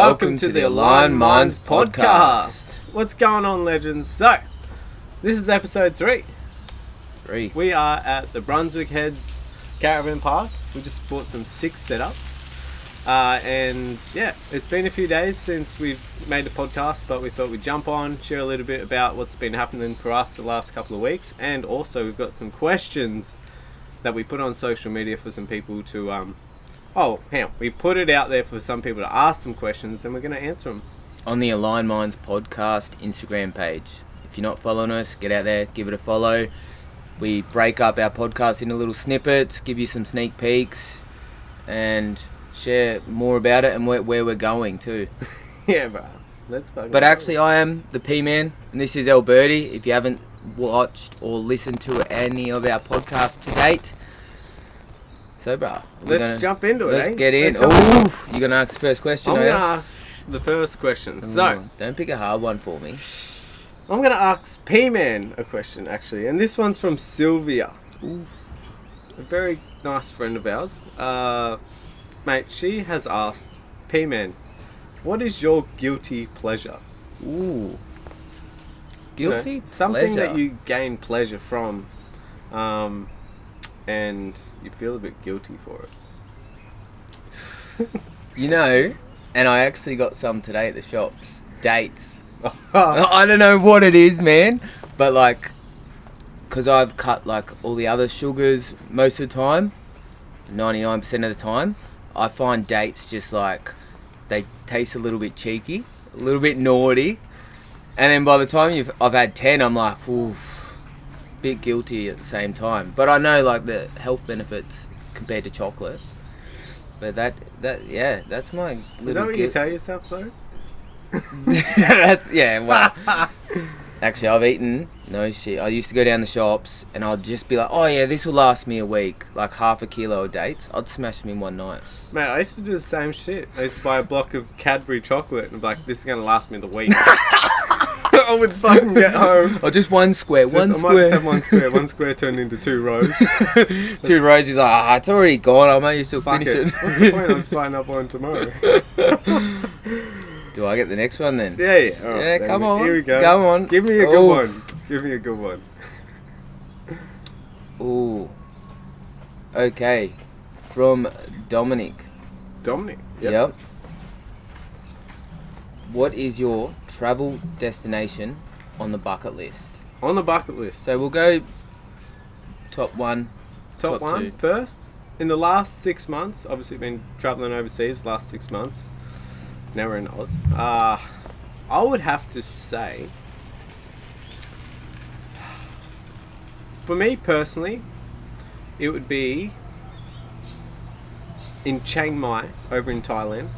Welcome to the Aligned Minds podcast. What's going on, legends? So, this is episode 3. We are at the Brunswick Heads Caravan Park. We just bought some 6 setups. And yeah, it's been a few days since we've made a podcast, but we thought we'd jump on, share a little bit about what's been happening for us the last couple of weeks. And also, we've got some questions that we put on social media for some people to we put it out there for some people to ask some questions, and we're going to answer them on the Aligned Minds podcast Instagram page. If you're not following us, get out there, give it a follow. We break up our podcast into little snippets, give you some sneak peeks, and share more about it and where we're going too. Yeah, bro. Let's fucking But actually, I am the Pman, and this is Alberti. If you haven't watched or listened to any of our podcasts to date, so, bro, let's jump into it. Let's get in. Oh, you're gonna ask the first question. I'm gonna ask the first question. So, don't pick a hard one for me. I'm gonna ask Pman a question, actually, and this one's from Sylvia. Ooh. A very nice friend of ours. Mate, she has asked, Pman, what is your guilty pleasure? Ooh. Guilty pleasure? Something that you gain pleasure from, and you feel a bit guilty for it. And I actually got some today at the shops. Dates. I don't know what it is, man, but because I've cut all the other sugars most of the time, 99% of the time, I find dates just they taste a little bit cheeky, a little bit naughty, and then by the time I've had 10, I'm like, ooh, bit guilty at the same time. But I know the health benefits compared to chocolate. But that's my little. Is that what you tell yourself though? Well, actually, I've eaten no shit. I used to go down the shops and I'd just be like, oh yeah, this will last me a week, half a kilo of dates. I'd smash them in one night. Man, I used to do the same shit. I used to buy a block of Cadbury chocolate and be like, this is gonna last me the week. I would fucking get home. Or just one square. I might just have one square. One square turned into 2 rows. 2 rows is it's already gone. I may still finish it. What's the point? I'm just buying up one tomorrow. Do I get the next one then? Yeah. All right, yeah, come on. Here we go. Come on. Give me a good one. Give me a good one. Ooh. Okay. From Dominic. Dominic? Yep. What is your travel destination on the bucket list? On the bucket list. So we'll go top 1. Top 1 2. first. In the last 6 months, obviously been travelling overseas last 6 months. Now we're in Oz. I would have to say, for me personally, it would be in Chiang Mai, over in Thailand.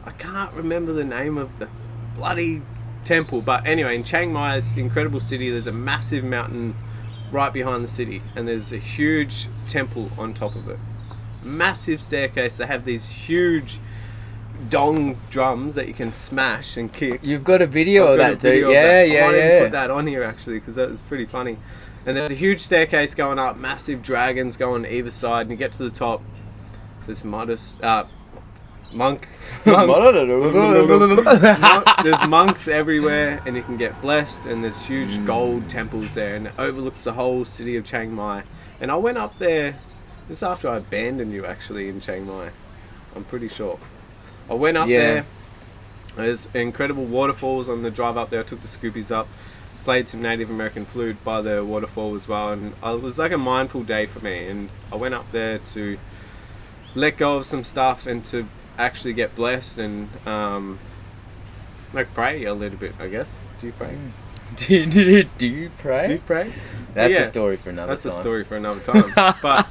I can't remember the name of the bloody temple, but anyway, in Chiang Mai, it's an incredible city. There's a massive mountain right behind the city, and there's a huge temple on top of it. Massive staircase. They have these huge dong drums that you can smash and kick. You've got a video of that, dude. Yeah. I might even put that on here actually, because that was pretty funny. And there's a huge staircase going up, massive dragons going either side, and you get to the top. There's monks. There's monks everywhere, and you can get blessed, and there's huge gold temples there, and it overlooks the whole city of Chiang Mai. And I went up there just after I abandoned you actually in Chiang Mai, I'm pretty sure. I went up there. There's incredible waterfalls on the drive up there. I took the scoopies up, played some Native American flute by the waterfall as well, and it was like a mindful day for me. And I went up there to let go of some stuff and to actually get blessed and pray a little bit, I guess. Do you pray? Do you pray? Do you pray? That's a story for another time. That's a story for another time. But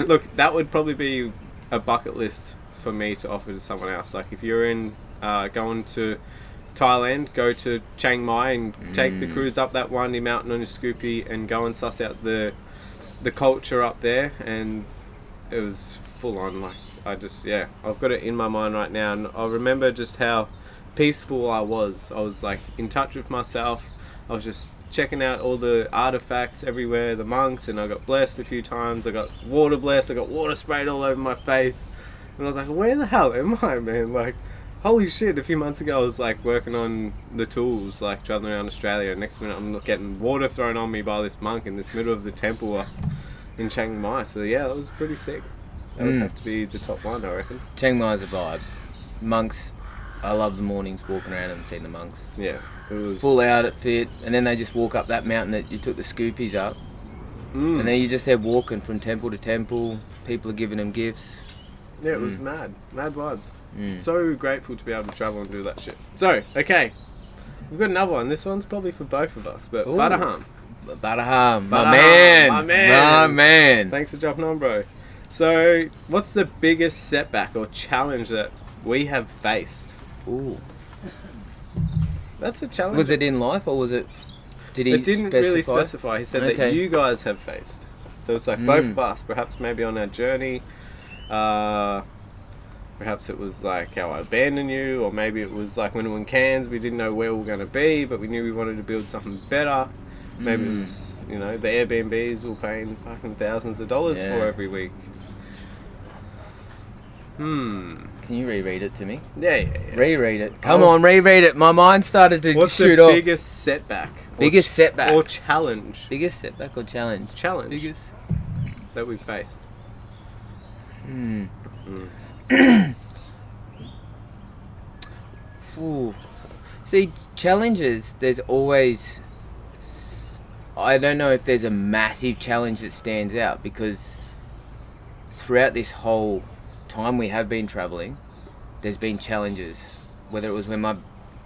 look, that would probably be a bucket list for me to offer to someone else. If you're in going to Thailand, go to Chiang Mai and take the cruise up that Windy Mountain on your scoopy and go and suss out the culture up there. And it was full on. I've got it in my mind right now, and I remember just how peaceful I was. I was in touch with myself. I was just checking out all the artifacts everywhere, the monks, and I got blessed a few times. I got water blessed. I got water sprayed all over my face. And I was like, where the hell am I, man? Like, holy shit, a few months ago I was like working on the tools, like traveling around Australia. Next minute I'm getting water thrown on me by this monk in this middle of the temple in Chiang Mai. So yeah, that was pretty sick. That would have to be the top one, I reckon. Chiang Mai's a vibe. Monks, I love the mornings walking around and seeing the monks. Yeah, it was full outfit, and then they just walk up that mountain that you took the scoopies up. And then you're just there walking from temple to temple. People are giving them gifts. Yeah, it was mad vibes. So grateful to be able to travel and do that shit. So, okay, we've got another one. This one's probably for both of us, but Badaham. Badaham, my man. Thanks for dropping on, bro. So, what's the biggest setback or challenge that we have faced? Ooh. That's a challenge. Was it in life or was it... Did he It didn't really specify. He said that you guys have faced. So it's like both of us, perhaps maybe on our journey. Perhaps it was like how I abandoned you, or maybe it was like when we were in Cairns, we didn't know where we were going to be, but we knew we wanted to build something better. Maybe it was, you know, the Airbnbs we were paying fucking thousands of dollars for every week. Can you reread it to me? Yeah. Reread it. Come on, reread it. My mind started to shoot off. What's the biggest setback? Biggest setback. Or challenge? Biggest setback or challenge? Challenge. Biggest. That we've faced. Ooh. See, challenges, there's always... I don't know if there's a massive challenge that stands out, because throughout this whole time we have been travelling, there's been challenges. Whether it was when my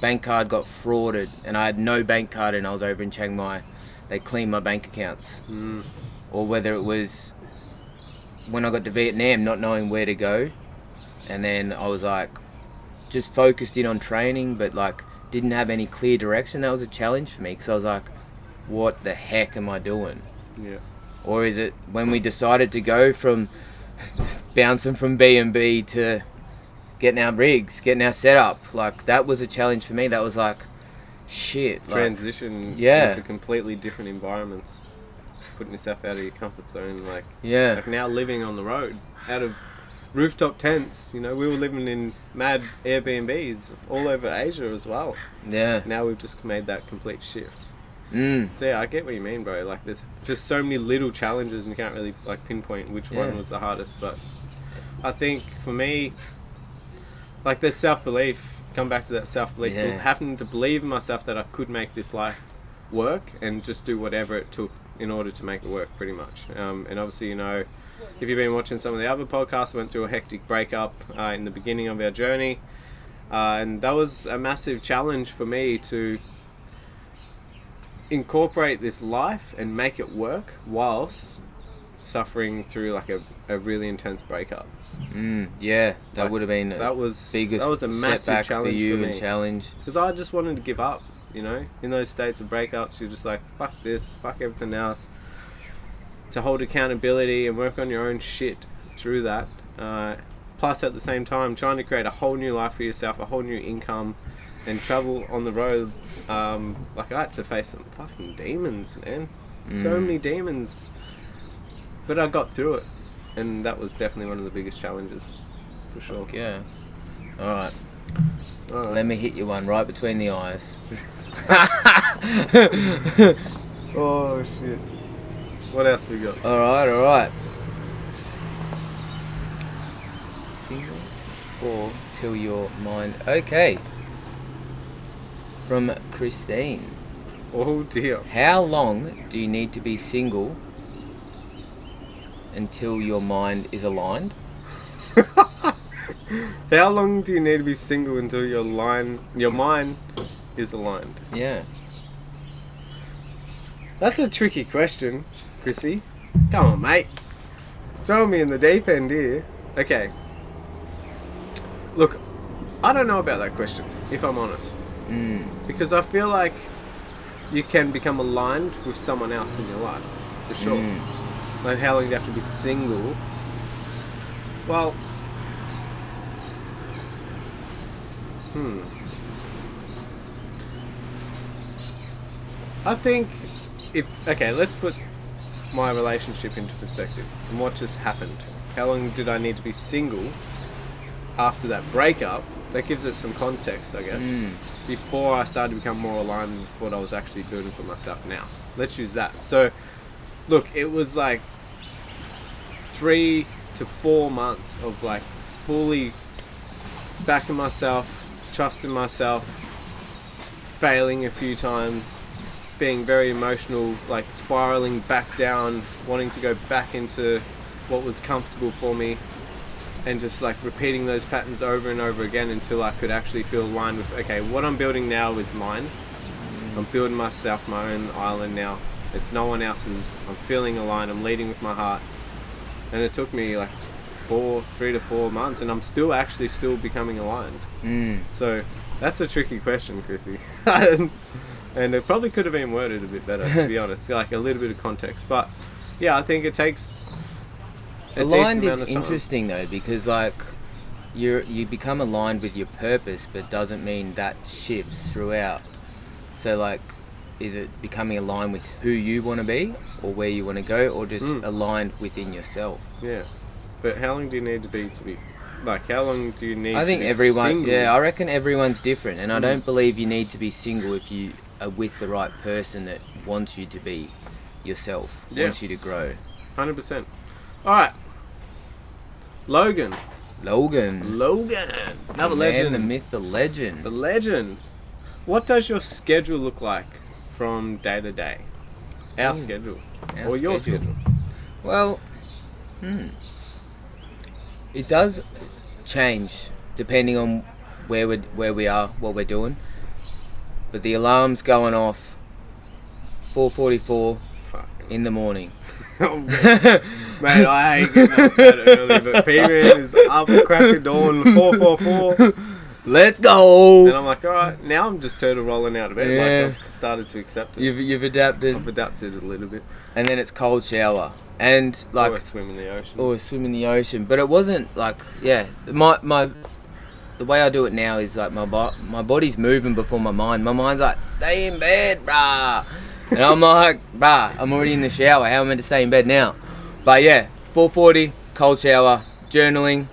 bank card got frauded and I had no bank card and I was over in Chiang Mai, they cleaned my bank accounts. Or whether it was when I got to Vietnam not knowing where to go, and then I was like just focused in on training but like didn't have any clear direction. That was a challenge for me, because I was like, what the heck am I doing? Yeah. Or is it when we decided to go from just bouncing from B&B to getting our rigs, getting our setup, like that was a challenge for me. That was like, shit. Transition into completely different environments. Putting yourself out of your comfort zone, like now living on the road, out of rooftop tents. You know, we were living in mad Airbnbs all over Asia as well. Yeah. Now we've just made that complete shift. So yeah, I get what you mean, bro. Like there's just so many little challenges and you can't really like pinpoint which one was the hardest. But I think for me, like there's self-belief. Come back to that self-belief. Having to believe in myself that I could make this life work and just do whatever it took in order to make it work, pretty much. And obviously, you know, if you've been watching some of the other podcasts, I went through a hectic breakup in the beginning of our journey. And that was a massive challenge for me to incorporate this life and make it work whilst suffering through like a really intense breakup. That would have been a massive challenge for you, and challenge because I just wanted to give up. You know, in those states of breakups, you're just like, fuck this, fuck everything else. To hold accountability and work on your own shit through that. Plus, at the same time, trying to create a whole new life for yourself, a whole new income, and travel on the road. Like I had to face some fucking demons, man. So many demons. But I got through it, and that was definitely one of the biggest challenges, for sure. Yeah. All right. Let me hit you one right between the eyes. Oh shit. What else we got? Alright. Single or till your mind. Okay. From Christine. Oh dear. How long do you need to be single until your mind is aligned? How long do you need to be single until your mind is aligned? Yeah. That's a tricky question, Chrissy. Come on, mate. Throw me in the deep end here. Okay. Look, I don't know about that question, if I'm honest. Because I feel like you can become aligned with someone else in your life, for sure. Like how long do you have to be single? Well... I think let's put my relationship into perspective and what just happened. How long did I need to be single after that breakup, that gives it some context, I guess. Before I started to become more aligned with what I was actually building for myself now. Let's use that. So, look, it was like 3 to 4 months of like fully backing myself, trusting myself, failing a few times, being very emotional, like spiraling back down, wanting to go back into what was comfortable for me, and just like repeating those patterns over and over again until I could actually feel aligned with, okay, what I'm building now is mine. I'm building myself my own island now. It's no one else's. I'm feeling aligned. I'm leading with my heart. And it took me like 3 to 4 months, and I'm still becoming aligned. So that's a tricky question, Chrissy. And it probably could have been worded a bit better, to be honest, like a little bit of context. But yeah, I think it takes aligned is interesting though, because like you become aligned with your purpose, but doesn't mean that shifts throughout. So like, is it becoming aligned with who you want to be or where you want to go, or just aligned within yourself? Yeah, but how long do you need to be like, how long do you need? I think to be everyone single? Yeah, I reckon everyone's different, and I don't believe you need to be single if you are with the right person that wants you to be yourself, wants you to grow. 100%. Alright, Logan. Another legend. The myth, the legend. What does your schedule look like from day to day? Our schedule. Or your schedule? Well, it does change depending on where we are, what we're doing. But the alarm's going off 4:44 in the morning. Mate, I hate getting up that early, but Pman is up cracking dawn, 4:44. Let's go! And I'm like, alright, now I'm just turtle rolling out of bed. Yeah. Like, I've started to accept it. You've adapted. I've adapted a little bit. And then it's cold shower. And like... Or a swim in the ocean. Or a swim in the ocean. But it wasn't like, the way I do it now is like my body's moving before my mind. My mind's like, stay in bed, brah. And I'm like, brah, I'm already in the shower. How am I meant to stay in bed now? But yeah, 4:40, cold shower, journaling.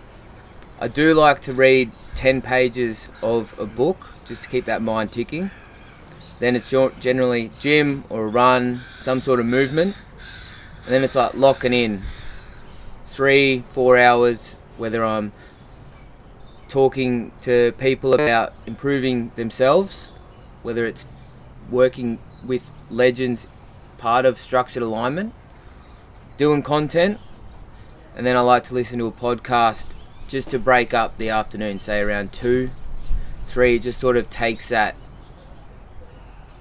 I do like to read 10 pages of a book just to keep that mind ticking. Then it's generally gym or a run, some sort of movement. And then it's like locking in 3-4 hours, whether I'm talking to people about improving themselves, whether it's working with legends, part of structured alignment, doing content. And then I like to listen to a podcast just to break up the afternoon, say around 2-3, just sort of takes that,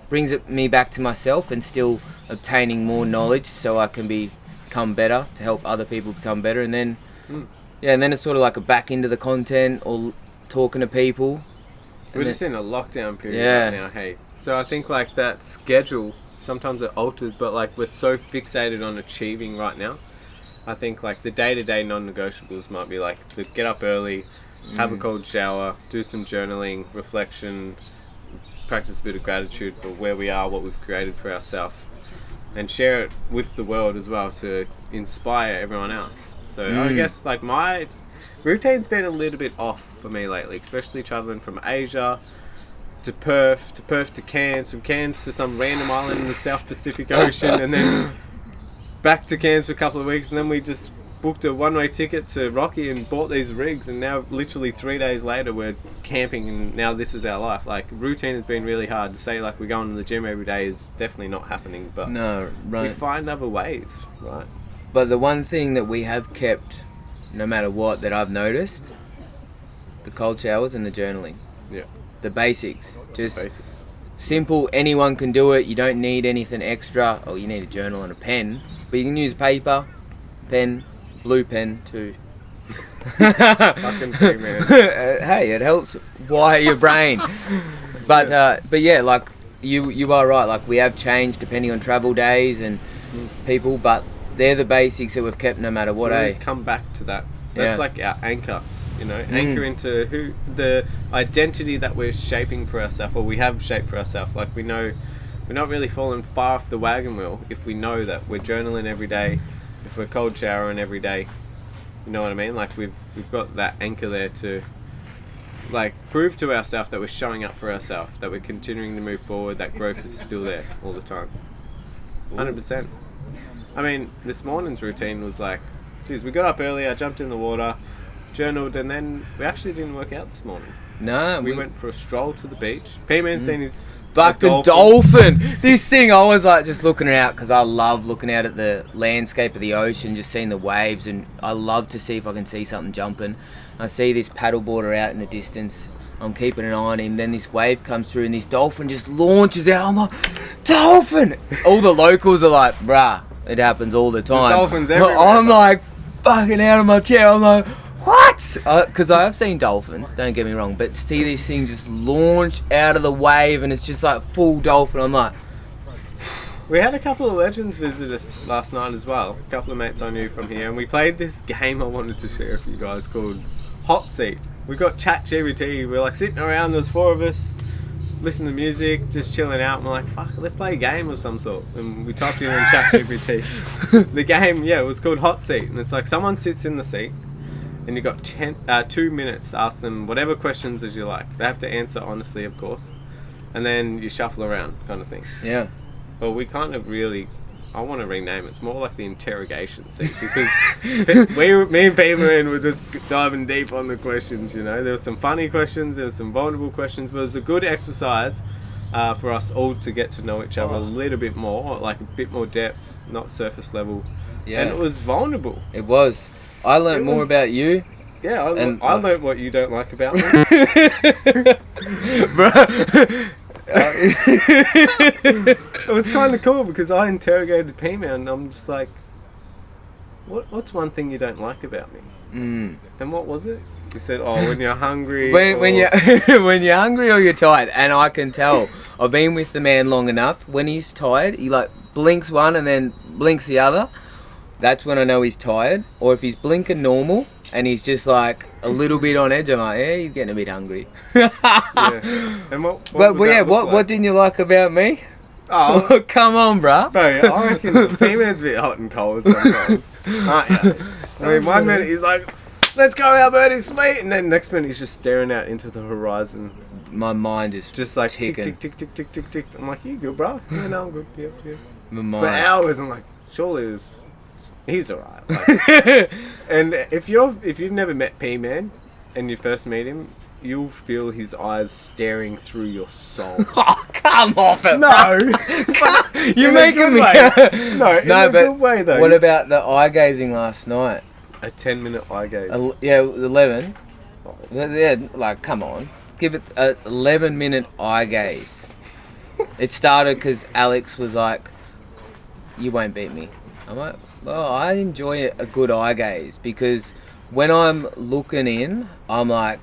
brings me back to myself and still obtaining more knowledge so I can become better, to help other people become better. And then and then it's sort of like a back into the content or talking to people. We're just in a lockdown period right now, hey. So I think like that schedule, sometimes it alters, but like we're so fixated on achieving right now. I think like the day-to-day non-negotiables might be like to get up early, have a cold shower, do some journaling, reflection, practice a bit of gratitude for where we are, what we've created for ourselves, and share it with the world as well to inspire everyone else. So I guess like my routine's been a little bit off for me lately, especially traveling from Asia to Perth to Cairns, from Cairns to some random island in the South Pacific Ocean, and then back to Cairns for a couple of weeks, and then we just booked a one-way ticket to Rocky and bought these rigs, and now literally 3 days later we're camping, and now this is our life. Like, routine has been really hard. To say like we're going to the gym every day is definitely not happening, but no, right. We find other ways, right? But the one thing that we have kept, no matter what, that I've noticed, the cold showers and the journaling. Yeah. The basics. Just basics. Simple, anyone can do it. You don't need anything extra. Oh, you need a journal and a pen. But you can use paper, pen, blue pen too. Fucking thing, man. Hey, it helps wire your brain. But yeah, like you are right. Like we have changed depending on travel days and people, but they're the basics that we've kept no matter what. So always come back to that. That's like our anchor. You know, anchor into who the identity that we're shaping for ourselves, or we have shaped for ourselves. Like we know we're not really falling far off the wagon wheel if we know that we're journaling every day, if we're cold showering every day, You know what I mean? Like we've got that anchor there to like prove to ourselves that we're showing up for ourselves, that we're continuing to move forward, that growth is still there all the time. 100%. I mean, this morning's routine was like, geez, we got up early, I jumped in the water, journaled, and then we actually didn't work out this morning. No, we went for a stroll to the beach. Pman seen his fucking dolphin. This thing, I was like just looking out because I love looking out at the landscape of the ocean, just seeing the waves, and I love to see if I can see something jumping. I see this paddleboarder out in the distance. I'm keeping an eye on him. Then this wave comes through and this dolphin just launches out. I'm like, dolphin! All the locals are like, bruh, it happens all the time. There's dolphins everywhere. I'm like, fucking out of my chair. I'm like, what? Because I have seen dolphins, don't get me wrong, but to see this thing just launch out of the wave and it's just like full dolphin, I'm like... We had a couple of legends visit us last night as well. A couple of mates I knew from here, and we played this game I wanted to share with you guys called Hot Seat. We got ChatGPT. We're like sitting around, there's 4 of us, listening to music, just chilling out, and we're like, fuck, let's play a game of some sort. And we typed in ChatGPT. The game, it was called Hot Seat, and it's like someone sits in the seat, and you got 2 minutes to ask them whatever questions as you like. They have to answer honestly, of course, and then you shuffle around, kind of thing. Yeah. Well, we kind of really, I want to rename it. It's more like the interrogation seat, because me and Pman were just diving deep on the questions, you know. There were some funny questions, there were some vulnerable questions, but it was a good exercise for us all to get to know each other a little bit more, like a bit more depth, not surface level. Yeah. And it was vulnerable. It was. I learned more about you. Yeah, I learned what you don't like about me. Bro. It was kind of cool because I interrogated Pman and I'm just like, what's one thing you don't like about me? And what was it? You said, oh, when you're hungry. When you're when you're hungry or you're tired, and I can tell. I've been with the man long enough. When he's tired, he like blinks one and then blinks the other. That's when I know he's tired. Or if he's blinking normal and he's just like a little bit on edge, I'm like, yeah, he's getting a bit hungry. Yeah. And what didn't you like about me? Oh, come on, bruh. Bro, I reckon Pman's a bit hot and cold sometimes. Aren't you? I mean, 1 minute he's like, let's go, Alberti, sweet, and then next minute he's just staring out into the horizon. My mind is just like ticking. Tick, tick, tick, tick, tick, tick. I'm like, you good, bro? Yeah, no, I'm good. Yeah. My For hours, I'm like, surely he's alright. Like, and if you've never met Pman and you first meet him, you'll feel his eyes staring through your soul. Oh, come off it! No, you're making me. No, in a good way though. What about the eye gazing last night? A 10-minute eye gaze. 11. Yeah, like come on, give it a 11-minute eye gaze. It started because Alex was like, "You won't beat me." I'm like, well, I enjoy a good eye gaze because when I'm looking in, I'm like,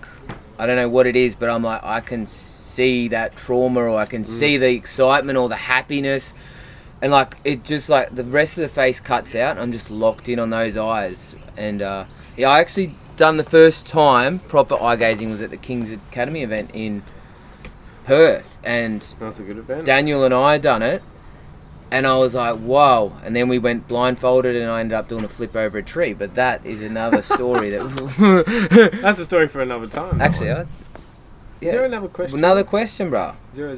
I don't know what it is, but I'm like, I can see that trauma, or I can see the excitement or the happiness, and like it just like the rest of the face cuts out. And I'm just locked in on those eyes. And I actually done the first time proper eye gazing was at the King's Academy event in Perth, and that's a good event. Daniel and I done it. And I was like, whoa. And then we went blindfolded and I ended up doing a flip over a tree. But that is another story. That's a story for another time. Actually, Is there another question? Another question, bro. 0.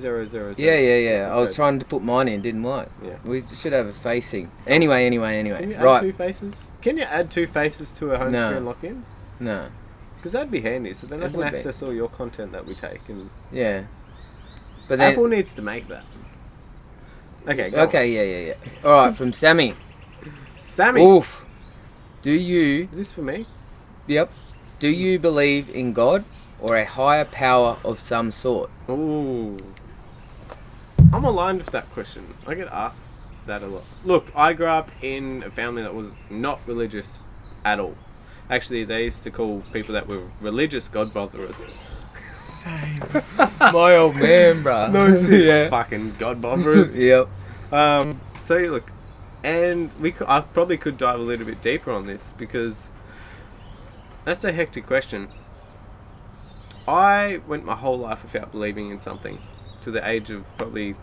Yeah. I was trying to put mine in, didn't work. Yeah. We should have a facing. Anyway. Can you add 2 faces? Can you add 2 faces to a home screen lock-in? No. Because that'd be handy. So then I can access all your content that we take. And yeah. But Apple needs to make that. Okay, go on. Yeah. Alright, from Sammy. Sammy! Oof. Is this for me? Yep. Do you believe in God or a higher power of some sort? Ooh. I'm aligned with that question. I get asked that a lot. Look, I grew up in a family that was not religious at all. Actually, they used to call people that were religious God botherers. Same. My old man, bruh. No shit. Yeah. Fucking God botherers. Yep. So look, and I probably could dive a little bit deeper on this because that's a hectic question. I went my whole life without believing in something to the age of probably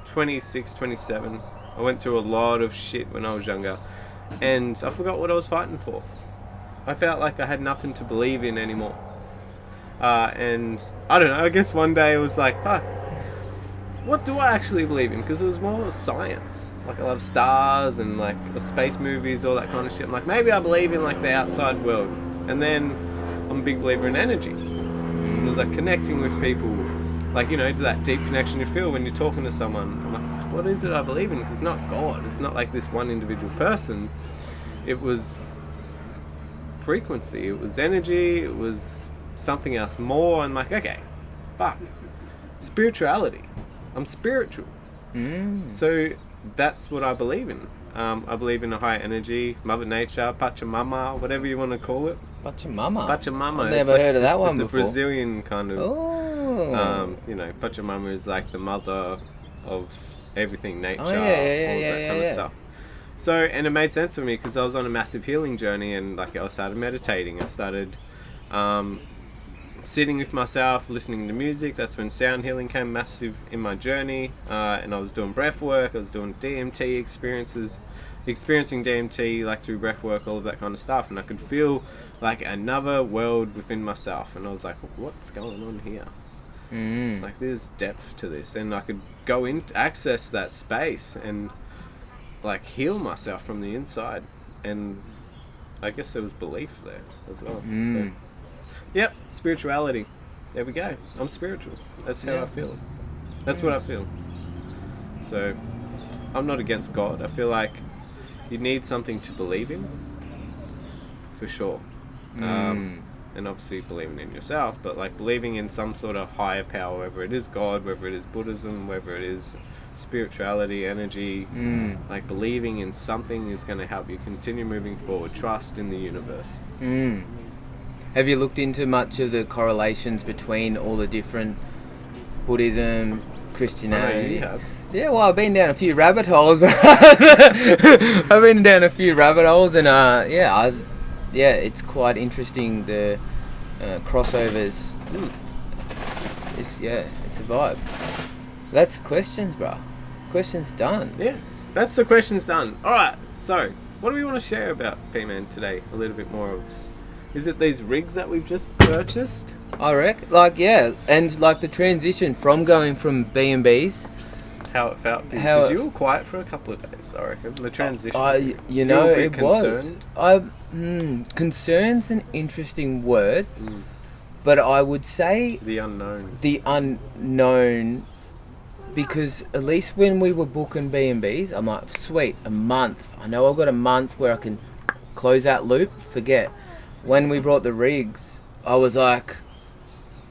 26, 27. I went through a lot of shit when I was younger, and I forgot what I was fighting for. I felt like I had nothing to believe in anymore. And I don't know, I guess one day it was like, fuck, what do I actually believe in? Because it was more science. Like, I love stars and like space movies, all that kind of shit. I'm like, maybe I believe in like the outside world. And then I'm a big believer in energy. It was like connecting with people, like, you know, that deep connection you feel when you're talking to someone. I'm like, fuck, what is it I believe in? Because it's not God. It's not like this one individual person. It was frequency. It was energy. It was something else more. I'm like, okay, fuck, spirituality. I'm spiritual. So that's what I believe in. I believe in a high energy, Mother Nature, Pachamama, whatever you want to call it. Pachamama? Pachamama. I've never heard of that one before. It's a Brazilian kind of... Oh. You know, Pachamama is like the mother of everything, nature, all that kind of stuff. So, and it made sense for me because I was on a massive healing journey, and like I started meditating. I started sitting with myself, listening to music. That's when sound healing came massive in my journey. And I was doing breath work. I was doing DMT experiencing DMT like through breath work, all of that kind of stuff. And I could feel like another world within myself. And I was like, what's going on here? Like, there's depth to this. And I could go in, access that space and like heal myself from the inside. And I guess there was belief there as well. So, yep, spirituality. There we go. I'm spiritual. That's how I feel. That's what I feel. So, I'm not against God. I feel like you need something to believe in, for sure. And obviously believing in yourself, but like believing in some sort of higher power, whether it is God, whether it is Buddhism, whether it is spirituality, energy, like believing in something is going to help you continue moving forward. Trust in the universe. Have you looked into much of the correlations between all the different Buddhism, Christianity? You have. Yeah, well, I've been down a few rabbit holes, but and it's quite interesting, the crossovers. It's a vibe. That's the questions, bro. Questions done. Yeah, that's the questions done. All right, so what do we want to share about Pman today? A little bit more of. Is it these rigs that we've just purchased? I reckon. And like the transition from going from B&Bs. How it felt. Because you were quiet for a couple of days, I reckon. The transition. It concerned? Was. Concern's an interesting word, but I would say... The unknown. The unknown, because at least when we were booking B&Bs, I'm like, sweet, a month. I know I've got a month where I can close that loop, forget. When we brought the rigs, I was like,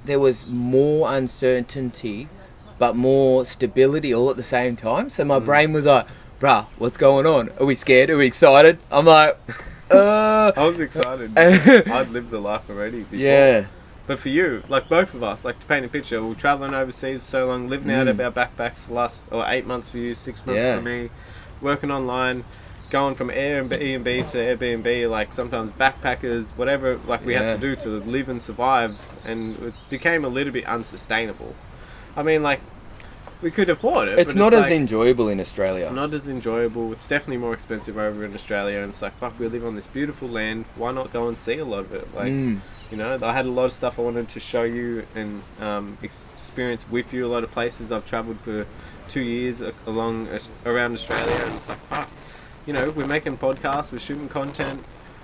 there was more uncertainty, but more stability all at the same time. So my brain was like, bruh, what's going on? Are we scared? Are we excited? I'm like, I was excited. I'd lived the life already before. Yeah. But for you, like both of us, like to paint a picture, we're travelling overseas for so long, living out of our backpacks the last 8 months for you, 6 months for me, working online, going from Airbnb to Airbnb, like sometimes backpackers, whatever, like we had to do to live and survive, and it became a little bit unsustainable. I mean, like, we could afford it. It's not as enjoyable in Australia. Not as enjoyable. It's definitely more expensive over in Australia, and it's like, fuck, we live on this beautiful land. Why not go and see a lot of it? Like, you know, I had a lot of stuff I wanted to show you and experience with you. A lot of places I've travelled for 2 years around Australia, and it's like, fuck, you know, we're making podcasts, we're shooting content,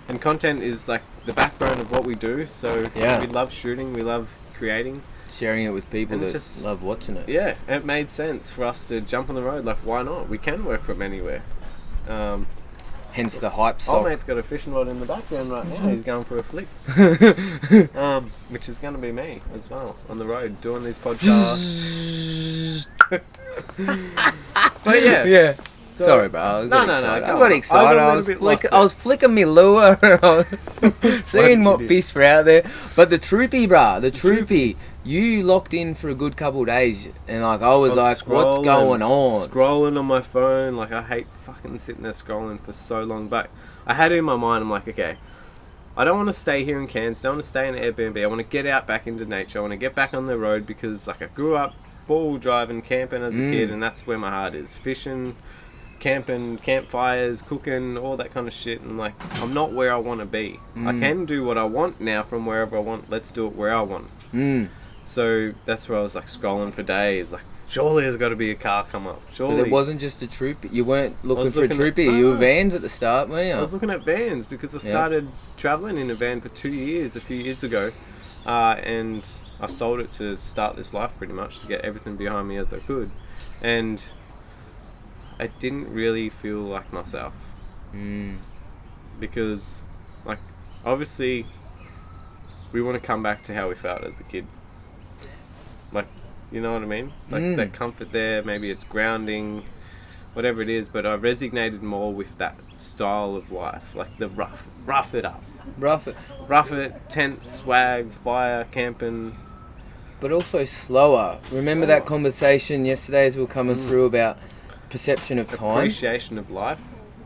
and content is like the backbone of what we do. So we love shooting, we love creating. Sharing it with people that love watching it. Yeah, it made sense for us to jump on the road. Like, why not? We can work from anywhere. Hence the hype sock. Old mate's got a fishing rod in the background right now. He's going for a flick. Which is going to be me as well, on the road, doing these podcasts. But yeah. So, sorry, bro. I got excited. I was flicking me lure. Seeing what fish were out there. But the troopy, bro. The troopy. You locked in for a good couple of days, and like I was like, what's going on? Scrolling on my phone. Like, I hate fucking sitting there scrolling for so long. But I had it in my mind. I'm like, okay, I don't want to stay here in Cairns. I don't want to stay in Airbnb. I want to get out back into nature. I want to get back on the road, because like I grew up 4-wheel driving, camping as a kid, and that's where my heart is. Fishing, camping, campfires, cooking, all that kind of shit. And like, I'm not where I want to be. I can do what I want now from wherever I want. Let's do it where I want. So that's where I was like scrolling for days. Like, surely there's got to be a car come up. Surely. But it wasn't just a troopy. You weren't looking for a troopy. You were vans at the start, weren't you? I was looking at vans because I started travelling in a van for 2 years, a few years ago. And I sold it to start this life pretty much, to get everything behind me as I could. And I didn't really feel like myself. Because, like, obviously, we want to come back to how we felt as a kid. Like, you know what I mean? Like, that comfort there, maybe it's grounding, whatever it is, but I resonated more with that style of life. Like, the rough it up. Rough it, tent, swag, fire, camping. But also slower. Remember that conversation yesterday as we were coming through about perception of time? Appreciation of life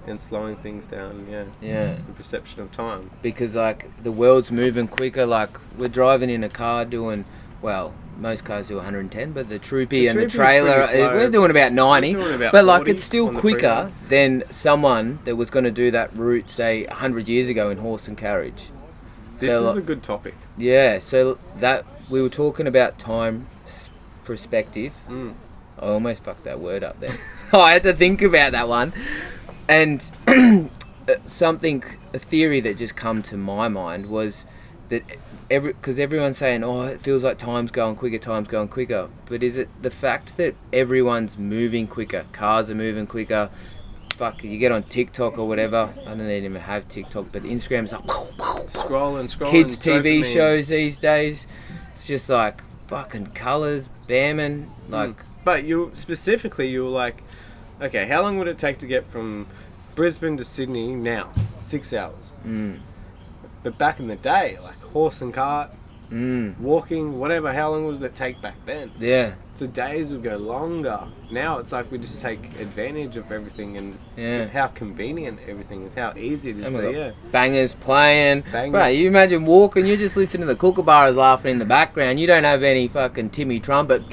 and slowing things down, Yeah. The perception of time. Because, like, the world's moving quicker. Like, we're driving in a car doing, well, most cars do 110, but the troopy and the trailer, we're doing about 90. But, like, it's still quicker than someone that was going to do that route, say, 100 years ago in horse and carriage. This is a good topic. Yeah, so that we were talking about time perspective. I almost fucked that word up then. I had to think about that one. And a theory that just come to my mind was that because everyone's saying, oh, it feels like time's going quicker. But is it the fact that everyone's moving quicker? Cars are moving quicker. Fuck, you get on TikTok or whatever. I don't even have TikTok, but Instagram's like scrolling. Kids TV shows these days. It's just like fucking colours, bamming, like. But you were like, okay, how long would it take to get from Brisbane to Sydney now? 6 hours. But back in the day, like horse and cart, walking, whatever, how long would it take back then? Yeah. So days would go longer. Now it's like we just take advantage of everything and how convenient everything is, how easy it is. So, bangers playing. Bro, you imagine walking, you're just listening to the kookaburras laughing in the background. You don't have any fucking Timmy trumpet.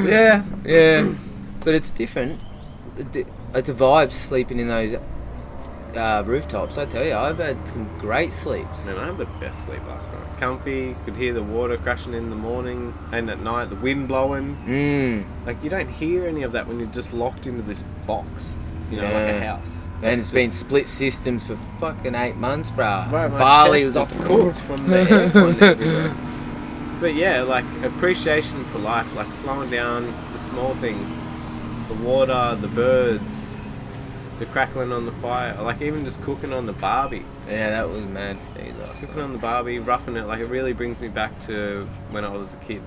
Yeah. But it's different. It's a vibe sleeping in those rooftops. I tell you, I've had some great sleeps. Man, I had the best sleep last night. Comfy, could hear the water crashing in the morning and at night, the wind blowing. Like, you don't hear any of that when you're just locked into this box, like a house. And it's been split systems for fucking 8 months, bruh. Right, my Bali chest was is cooked from the aircon everywhere. But yeah, like, appreciation for life, like slowing down the small things. The water, the birds, the crackling on the fire, like even just cooking on the barbie. Yeah, that was mad. Cooking on the barbie, roughing it, like it really brings me back to when I was a kid,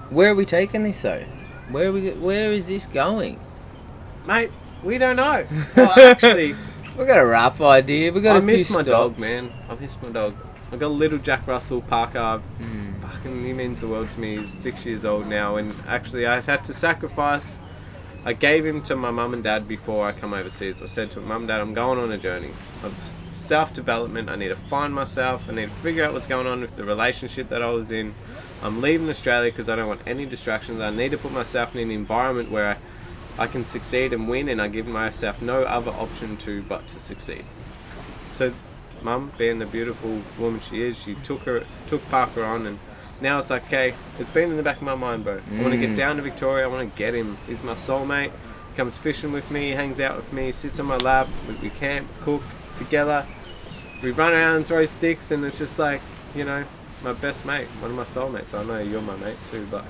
Where are we taking this though? Where is this going? Mate, we don't know. Well, actually, we got a rough idea. We got. I miss my dog, man. I miss my dog. I got a little Jack Russell Parker. Fucking, he means the world to me. He's 6 years old now, and actually, I had to sacrifice. I gave him to my mum and dad before I come overseas. I said to him, Mum and Dad, I'm going on a journey of self-development. I need to find myself. I need to figure out what's going on with the relationship that I was in. I'm leaving Australia because I don't want any distractions. I need to put myself in an environment where I can succeed and win, and I give myself no other option but to succeed. So, Mum, being the beautiful woman she is, she took Parker on, and now it's like, okay, it's been in the back of my mind, bro. I want to get down to Victoria. I want to get him. He's my soulmate. He comes fishing with me, hangs out with me, sits on my lap. We camp, cook together. We run around and throw sticks, and it's just like, my best mate, one of my soulmates. I know you're my mate too, but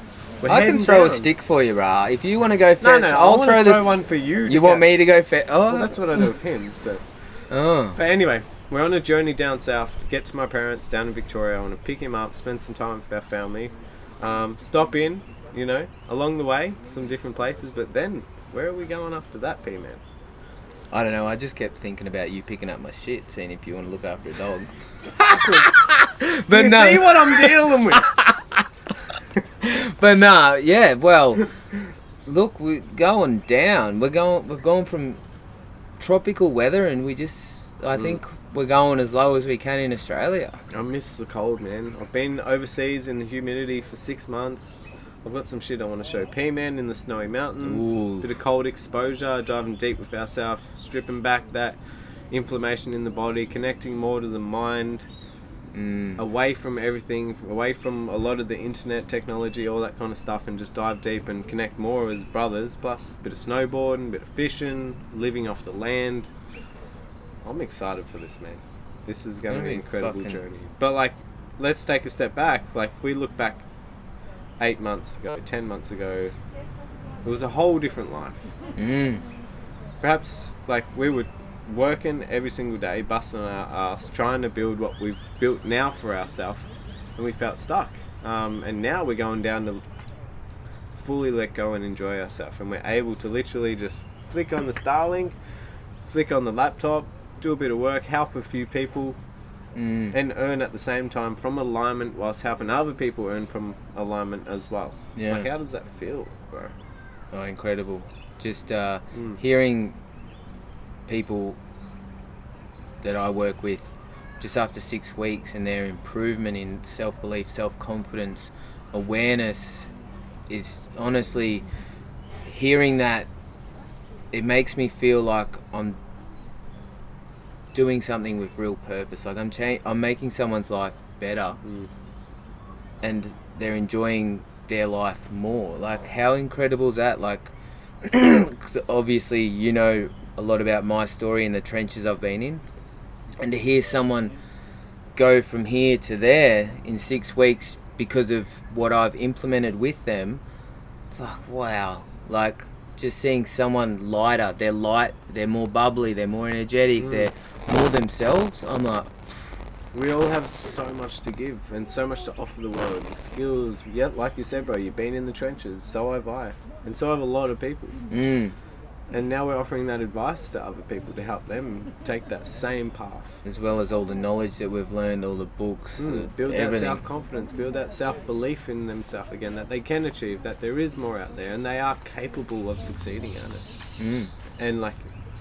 I can throw a stick for you, brah. If you want to go fetch, I'll throw one for you. You want me to go fetch? Oh, well, that's what I do with him. So. But anyway. We're on a journey down south to get to my parents down in Victoria. I want to pick him up, spend some time with our family, stop in, along the way, some different places. But then, where are we going after that, Pman? I don't know. I just kept thinking about you picking up my shit, seeing if you want to look after a dog. But you see what I'm dealing with? But nah, yeah. Well, look, we're going down. We've gone from tropical weather, and I think we're going as low as we can in Australia. I miss the cold, man. I've been overseas in the humidity for 6 months. I've got some shit I want to show Pman in the snowy mountains. Ooh. Bit of cold exposure, diving deep with ourselves, stripping back that inflammation in the body, connecting more to the mind, away from everything, away from a lot of the internet technology, all that kind of stuff, and just dive deep and connect more as brothers. Plus a bit of snowboarding, a bit of fishing, living off the land. I'm excited for this, man. This is going to be an incredible journey. But like, let's take a step back. Like, if we look back 8 months ago, 10 months ago, it was a whole different life. Perhaps like we were working every single day, busting our ass, trying to build what we've built now for ourselves, and we felt stuck. And now we're going down to fully let go and enjoy ourselves, and we're able to literally just flick on the Starlink, flick on the laptop, do a bit of work, help a few people, and earn at the same time from alignment, whilst helping other people earn from alignment as well. Yeah. Like, how does that feel, bro? Oh, incredible. Just hearing people that I work with just after 6 weeks and their improvement in self-belief, self-confidence, awareness is honestly, hearing that, it makes me feel like I'm doing something with real purpose. Like I'm making someone's life better, and they're enjoying their life more. Like, how incredible is that? Like, 'cause obviously you know a lot about my story and the trenches I've been in, and to hear someone go from here to there in 6 weeks because of what I've implemented with them, it's like, wow. Like, just seeing someone lighter, they're light, they're more bubbly, they're more energetic, they're more themselves. I'm like, we all have so much to give and so much to offer the world. The skills, yeah, like you said, bro, you've been in the trenches, so have I, and so have a lot of people. And now we're offering that advice to other people to help them take that same path. As well as all the knowledge that we've learned, all the books, build everything. that self-confidence, build that self-belief in themselves again, that they can achieve, that there is more out there, and they are capable of succeeding at it. And like,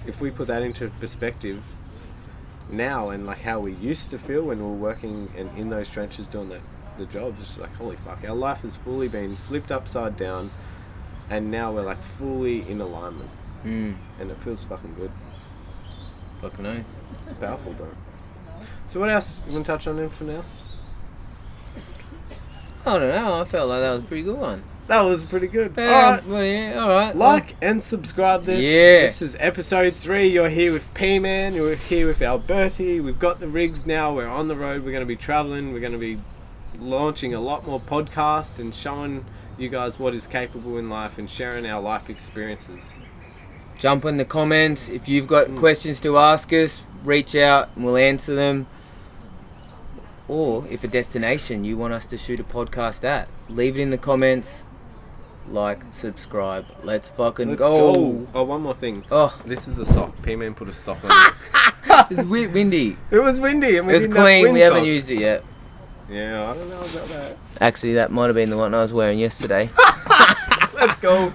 if we put that into perspective now, and like how we used to feel when we were working and in those trenches doing the jobs, it's just like, holy fuck, our life has fully been flipped upside down, and now we're like fully in alignment. And it feels fucking good. Fucking oath. It's powerful, bro. So what else? You want to touch on anything else? I don't know, I felt like that was a pretty good one. That was pretty good. Alright. Well, yeah, alright. Like and subscribe this. Yeah. This is episode 3. You're here with Pman. You're here with Alberti. We've got the rigs now. We're on the road. We're going to be traveling. We're going to be launching a lot more podcasts and showing you guys what is capable in life and sharing our life experiences. Jump in the comments. If you've got questions to ask us, reach out and we'll answer them. Or if a destination you want us to shoot a podcast at, leave it in the comments. Like, subscribe. Let's fucking go. Oh, one more thing. Oh, this is a sock. P-Man put a sock on it. it's windy. It was windy and we It's didn't clean. have We haven't windsock. used it yet. Yeah, I don't know about that. Actually, that might have been the one I was wearing yesterday. Let's go.